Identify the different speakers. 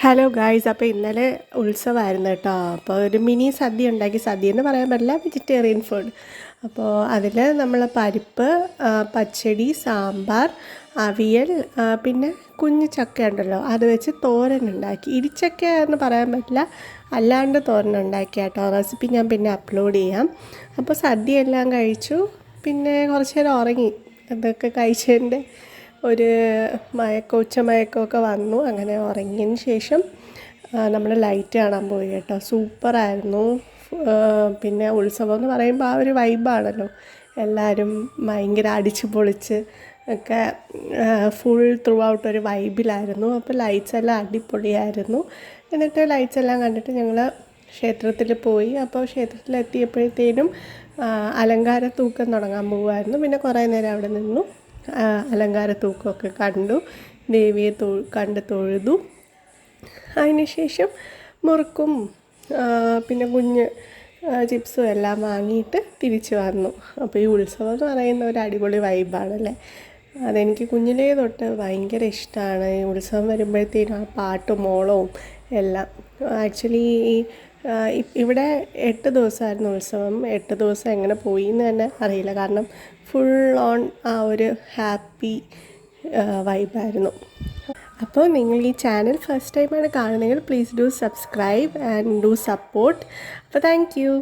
Speaker 1: Hello guys, അപ്പോൾ ഇന്നലെ ഉത്സവമായിരുന്നു കേട്ടോ. അപ്പോൾ ഒരു മിനി സദ്യ ഉണ്ടാക്കി. സദ്യ എന്ന് പറയാൻ പറ്റില്ല, വെജിറ്റേറിയൻ ഫുഡ്. അപ്പോൾ അതിൽ നമ്മൾ പരിപ്പ്, പച്ചടി, സാമ്പാർ, അവിയൽ, പിന്നെ കുഞ്ഞു ചക്ക ഉണ്ടല്ലോ അത് വെച്ച് തോരൻ ഉണ്ടാക്കി. ഇടിച്ചക്ക എന്ന് പറയാൻ പറ്റില്ല, അല്ലാണ്ട് തോരൻ ഉണ്ടാക്കി കേട്ടോ. റെസിപ്പി ഞാൻ പിന്നെ അപ്ലോഡ് ചെയ്യാം. അപ്പോൾ സദ്യ എല്ലാം കഴിച്ചു, പിന്നെ കുറച്ച് നേരം ഉറങ്ങി. അതൊക്കെ കഴിച്ചതിൻ്റെ ഒരു ഉച്ചമയക്കമൊക്കെ വന്നു. അങ്ങനെ ഉറങ്ങിയതിന് ശേഷം നമ്മൾ ലൈറ്റ് കാണാൻ പോയി കേട്ടോ. സൂപ്പറായിരുന്നു. പിന്നെ ഉത്സവം എന്ന് പറയുമ്പോൾ ആ ഒരു വൈബാണല്ലോ. എല്ലാവരും ഭയങ്കര അടിച്ച് പൊളിച്ച് ഒക്കെ ഫുൾ ത്രൂ ഔട്ട് ഒരു വൈബിലായിരുന്നു. അപ്പോൾ ലൈറ്റ്സ് എല്ലാം അടിപൊളിയായിരുന്നു. എന്നിട്ട് ലൈറ്റ്സ് എല്ലാം കണ്ടിട്ട് ഞങ്ങൾ ക്ഷേത്രത്തിൽ പോയി. അപ്പോൾ ക്ഷേത്രത്തിലെത്തിയപ്പോഴത്തേനും അലങ്കാര തൂക്കം തുടങ്ങാൻ പോകുമായിരുന്നു. പിന്നെ കുറേ നേരം അവിടെ നിന്നു, അലങ്കാര തൂക്കമൊക്കെ കണ്ടു, ദേവിയെ കണ്ട് തൊഴുതു. അതിനുശേഷം മുറുക്കും പിന്നെ കുഞ്ഞ് ചിപ്സും എല്ലാം വാങ്ങിയിട്ട് തിരിച്ചു വന്നു. അപ്പോൾ ഈ ഉത്സവം എന്ന് പറയുന്ന ഒരു അടിപൊളി വൈബാണല്ലേ. അതെനിക്ക് കുഞ്ഞിലേ തൊട്ട് ഭയങ്കര ഇഷ്ടമാണ്. ഈ ഉത്സവം വരുമ്പോഴത്തേനും ആ പാട്ടും മോളവും എല്ലാം. ആക്ച്വലി ഇവിടെ 8 ദിവസമായിരുന്നു ഉത്സവം. 8 ദിവസം എങ്ങനെ പോയി എന്ന് തന്നെ അറിയില്ല. കാരണം ഫുൾ ഓൺ ആ ഒരു ഹാപ്പി വൈബായിരുന്നു. അപ്പോൾ നിങ്ങൾ ഈ ചാനൽ ഫസ്റ്റ് ടൈമാണ് കാണുന്നതെങ്കിൽ please do subscribe and do support. അപ്പോൾ താങ്ക് യു.